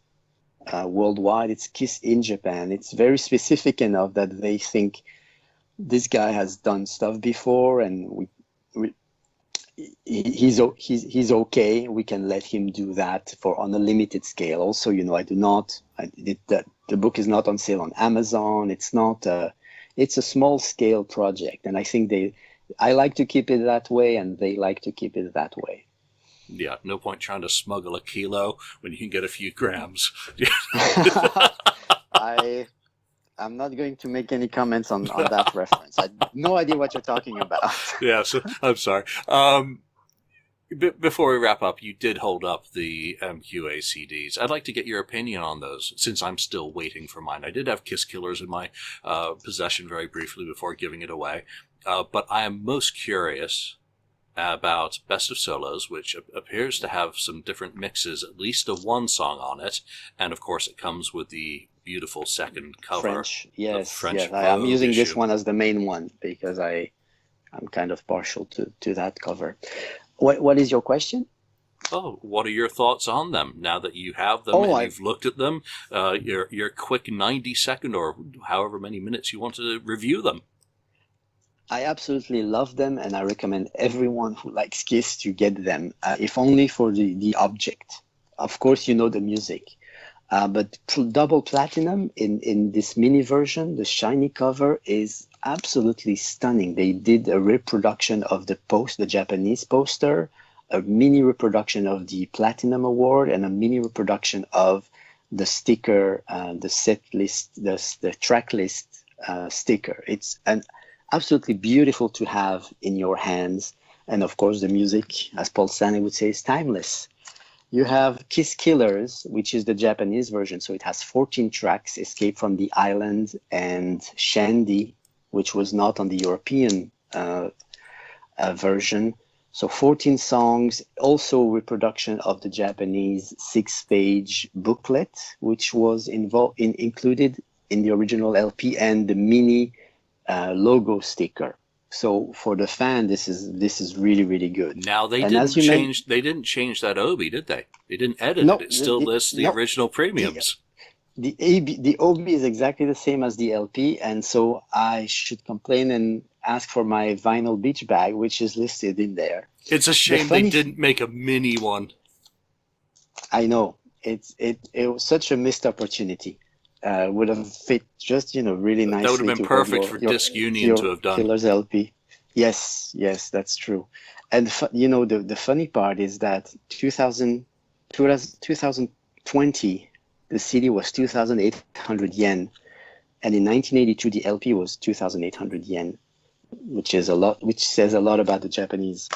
worldwide. It's Kiss in Japan. It's very specific enough that they think this guy has done stuff before, and he's okay. We can let him do that on a limited scale. Also, the book is not on sale on Amazon. It's not. It's a small scale project, and I think I like to keep it that way, and they like to keep it that way. Yeah, no point trying to smuggle a kilo when you can get a few grams. I'm not going to make any comments on that reference. I have no idea what you're talking about. Yeah, so I'm sorry. Before we wrap up, you did hold up the MQA CDs. I'd like to get your opinion on those, since I'm still waiting for mine. I did have Kiss Killers in my possession very briefly before giving it away, but I am most curious about Best of Solos, which appears to have some different mixes, at least of one song on it, and of course it comes with the beautiful second cover. French, yes. French I'm using issue. this one as the main one because I'm kind of partial to that cover. What is your question? Oh, what are your thoughts on them now that you have them and you've looked at them? Your quick 90-second or however many minutes you want to review them. I absolutely love them, and I recommend everyone who likes Kiss to get them, if only for the object. Of course, the music. But double platinum in this mini version, the shiny cover is absolutely stunning. They did a reproduction of the Japanese poster, a mini reproduction of the Platinum Award, and a mini reproduction of the sticker, the set list, the track list sticker. It's absolutely beautiful to have in your hands. And of course, the music, as Paul Stanley would say, is timeless. You have Kiss Killers, which is the Japanese version. So it has 14 tracks, Escape from the Island and Shandy, which was not on the European version. So 14 songs, also reproduction of the Japanese 6-page booklet, which was included in the original LP, and the mini logo sticker. So for the fan, this is really, really good. Now they didn't change that Obi, did they? They didn't edit it. It still lists the original premiums. the OB is exactly the same as the LP, and so I should complain and ask for my vinyl beach bag, which is listed in there. It's a shame they didn't make a mini one. I know it was such a missed opportunity. Would have fit just really nicely. That would have been perfect for Disc Union to have done. Killer's LP. Yes, that's true. And the funny part is that 2020, the CD was 2,800 yen, and in 1982 the LP was 2,800 yen, which says a lot about the Japanese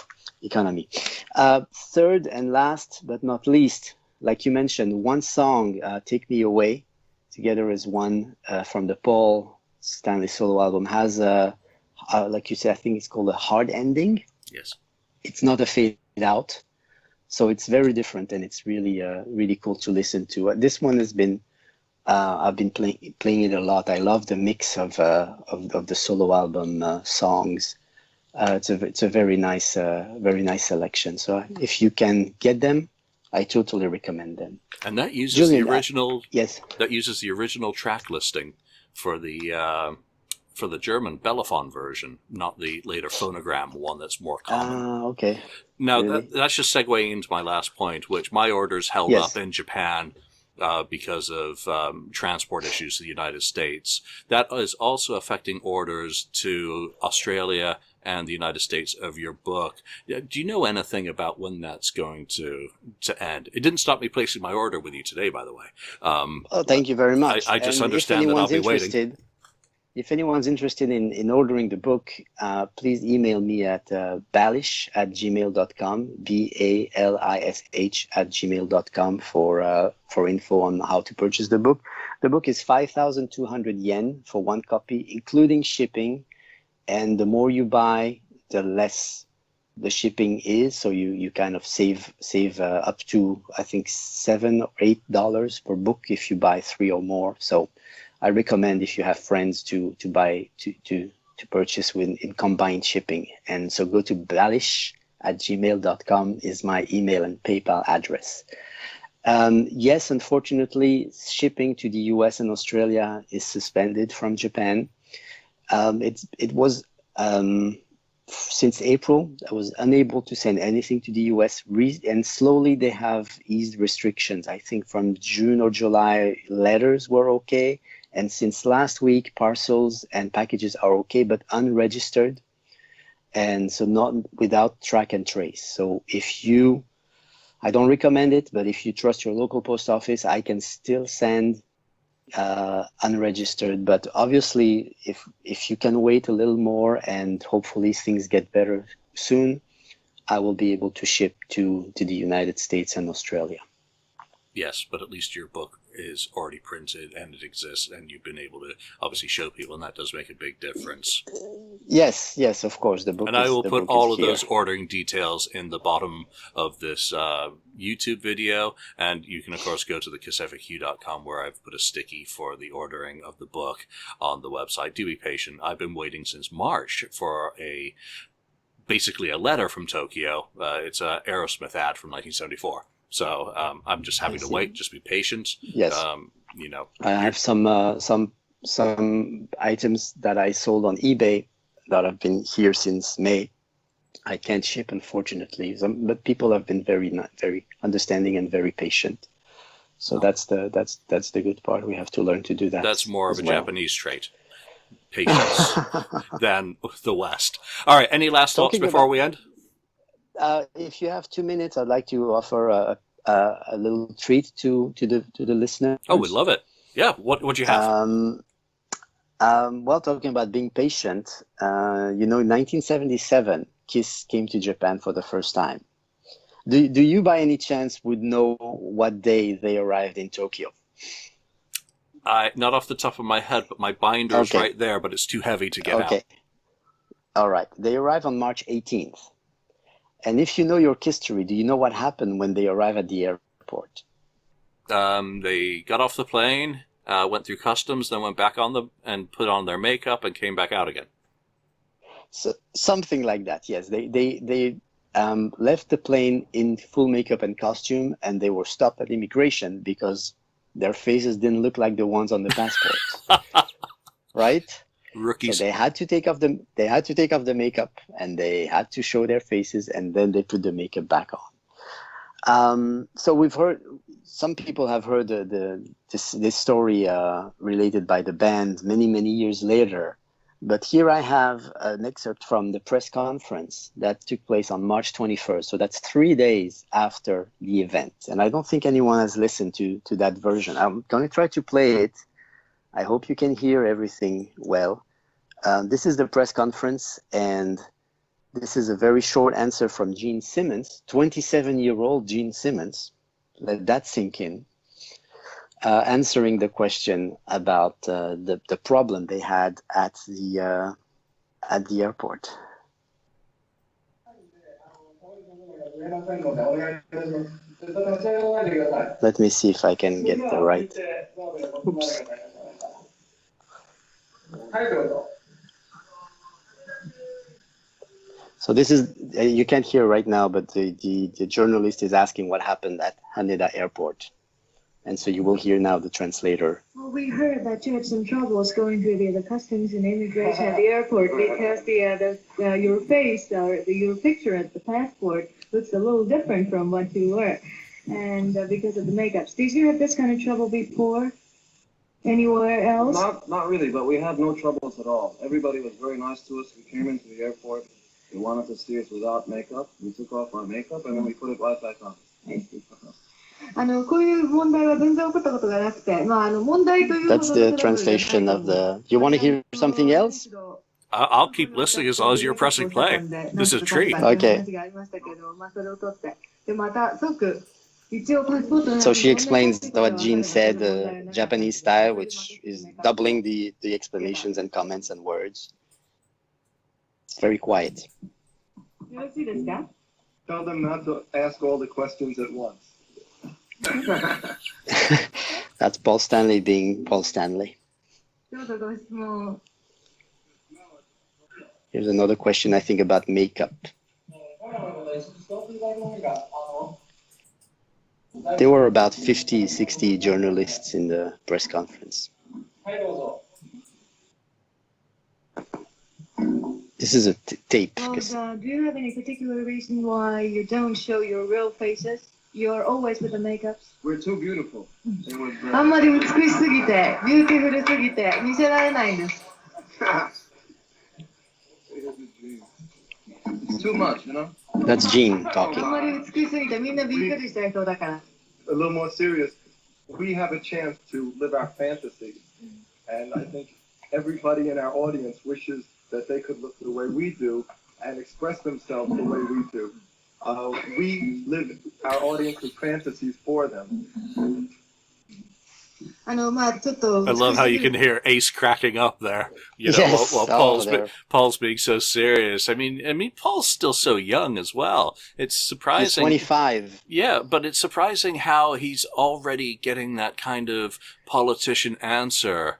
economy. Third and last but not least, like you mentioned, one song, "Take Me Away," together as one from the Paul Stanley solo album, has like you said, I think it's called a hard ending. Yes. It's not a fade out, so it's very different, and it's really really cool to listen to. This one has been I've been playing it a lot. I love the mix of the solo album songs. It's a very nice selection. So if you can get them, I totally recommend them. And that uses Julian, the original. Yes. That uses the original track listing for the German Bellophon version, not the later phonogram one that's more common. Okay. Now Really? that's just segueing into my last point, which my orders held up in Japan because of transport issues to the United States. That is also affecting orders to Australia and the United States of your book. Do you know anything about when that's going to end? It didn't stop me placing my order with you today, by the way. Thank you very much. I just understand that I'll be waiting. If anyone's interested in ordering the book, please email me at balish@gmail.com, BALISH@gmail.com for info on how to purchase the book. The book is 5,200 yen for one copy, including shipping. And the more you buy, the less the shipping is. So you kind of save up to, I think, $7 or $8 per book if you buy 3 or more. So I recommend, if you have friends, to purchase in combined shipping. And so go to balish@gmail.com is my email and PayPal address. Yes, unfortunately, shipping to the US and Australia is suspended from Japan. It was since April. I was unable to send anything to the US, and slowly they have eased restrictions. I think from June or July, letters were okay. And since last week, parcels and packages are okay, but unregistered. And so not without track and trace. So I don't recommend it, but if you trust your local post office, I can still send unregistered. But obviously, if you can wait a little more and hopefully things get better soon, I will be able to ship to the United States and Australia. Yes, but at least your book is already printed and it exists, and you've been able to obviously show people, and that does make a big difference. Yes, of course. The book. And I will put all of those ordering details in the bottom of this YouTube video, and you can of course go to the KissFAQ.com where I've put a sticky for the ordering of the book on the website. Do be patient. I've been waiting since March for basically a letter from Tokyo. It's an Aerosmith ad from 1974. So I'm just having to wait. Just be patient. Yes. I have some items that I sold on eBay that have been here since May. I can't ship, unfortunately, but people have been very understanding and very patient. So that's the good part. We have to learn to do that. That's more of a Japanese trait, patience, than the West. All right. Any last thoughts before we end? If you have 2 minutes, I'd like to offer a little treat to the listener. Oh, we'd love it. Yeah. What would you have? Well, talking about being patient, in 1977, Kiss came to Japan for the first time. Do you, by any chance, would know what day they arrived in Tokyo? Not off the top of my head, but my binder's right there, but it's too heavy to get out. Okay. All right. They arrived on March 18th. And if you know your history, do you know what happened when they arrived at the airport? They got off the plane, went through customs, then went back on and put on their makeup and came back out again. So something like that. Yes, they left the plane in full makeup and costume, and they were stopped at immigration because their faces didn't look like the ones on the passports, right? Rookies. So they had to take off the makeup, and they had to show their faces, and then they put the makeup back on. So we've heard, some people have heard this story related by the band many years later. But here I have an excerpt from the press conference that took place on March 21st. So that's 3 days after the event. And I don't think anyone has listened to that version. I'm going to try to play it. I hope you can hear everything well. This is the press conference, and this is a very short answer from Gene Simmons, 27-year-old Gene Simmons. Let that sink in. Answering the question about the problem they had at the airport. Let me see if I can get the right. Oops. So this is, you can't hear right now, but the journalist is asking what happened at Haneda Airport. And so you will hear now the translator. Well, we heard that you had some troubles going through the customs and immigration at the airport because your face or your picture at the passport looks a little different from what you were, and because of the makeups. Did you have this kind of trouble before? Anywhere else? Not really, but we had no troubles at all. Everybody was very nice to us. We came into the airport. They wanted to see us without makeup. We took off our makeup and then we put it right back on. こういう問題は全然起こったことがなくて、問題というほど That's the translation of the. You want to hear something else? I'll keep listening as long as you're pressing play. This is a treat. Okay. So she explains what Jean said, Japanese style, which is doubling the explanations and comments and words. It's very quiet. Tell them not to ask all the questions at once. That's Paul Stanley being Paul Stanley. Here's another question, I think, about makeup. There were about 50, 60 journalists in the press conference. This is a tape. Well, do you have any particular reason why you don't show your real faces? You're always with the makeups? We're too beautiful. あんまり美しすぎて、ビューティフルすぎて見せられないんです。It's too much, you know? That's Jean talking. あんまり美しすぎてみんなびっくりした人だから。A little more serious. We have a chance to live our fantasy. And I think everybody in our audience wishes that they could look the way we do and express themselves the way we do. We live our audience's fantasies for them. I love how you can hear Ace cracking up there. You know, yes, while Paul's being so serious. I mean, Paul's still so young as well. It's surprising. He's 25. Yeah, but it's surprising how he's already getting that kind of politician answer.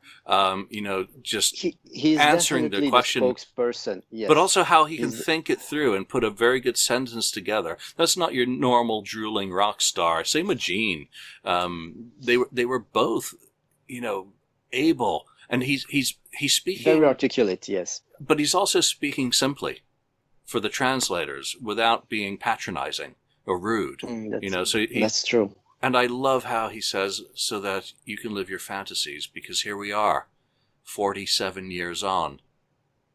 Just he's answering the question, the spokesperson. Yes. But also how he can think it through and put a very good sentence together. That's not your normal drooling rock star. Same with Gene. They were both, able, and he's speaking very articulate. Yes, but he's also speaking simply for the translators without being patronizing or rude. That's true. And I love how he says, so that you can live your fantasies, because here we are, 47 years on,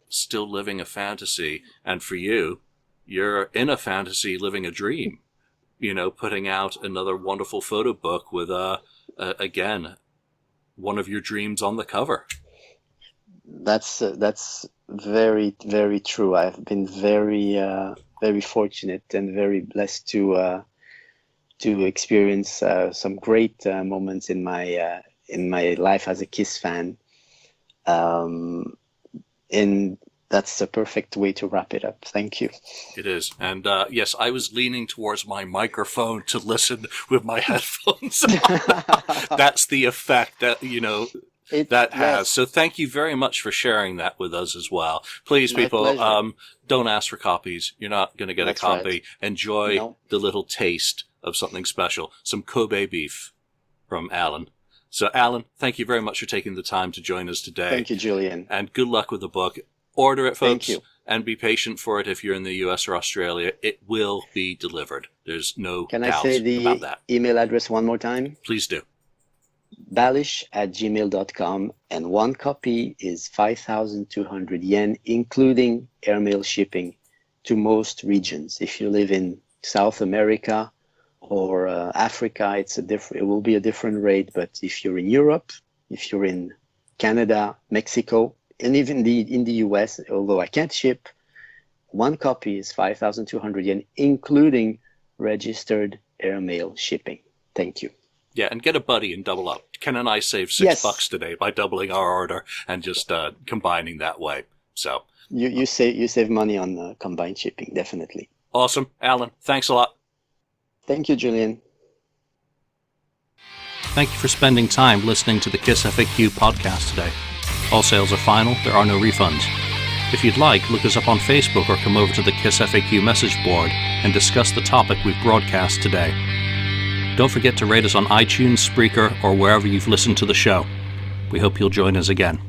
still living a fantasy. And for you, you're in a fantasy, living a dream, putting out another wonderful photo book with, again, one of your dreams on the cover. That's very, very true. I've been very, very fortunate and very blessed to experience some great moments in my life as a Kiss fan, and that's the perfect way to wrap it up. Thank you. It is, and yes, I was leaning towards my microphone to listen with my headphones on. That's the effect that that has. Yes. So thank you very much for sharing that with us as well. Please, my people, pleasure. Don't ask for copies. You're not going to get a copy. Right. Enjoy the little taste of something special. Some Kobe beef from Alan. So, Alan, thank you very much for taking the time to join us today. Thank you, Julian. And good luck with the book. Order it, folks. Thank you. And be patient for it if you're in the US or Australia. It will be delivered. There's no Can doubt I say about the that. email address one more time? Please do. balish@gmail.com, and one copy is 5,200 yen, including airmail shipping to most regions. If you live in South America or Africa, it will be a different rate. But if you're in Europe, if you're in Canada, Mexico, and even in the US, although I can't ship, one copy is 5,200 yen, including registered airmail shipping. Thank you. Yeah, and get a buddy and double up. Ken and I saved $6 today by doubling our order and just combining that way. So you save money on combined shipping, definitely. awesome. Alan, thanks a lot. Thank you, Julian. Thank you for spending time listening to the KissFAQ podcast today. All sales are final. There are no refunds. If you'd like, look us up on Facebook or come over to the KissFAQ message board and discuss the topic we've broadcast today. Don't forget to rate us on iTunes, Spreaker, or wherever you've listened to the show. We hope you'll join us again.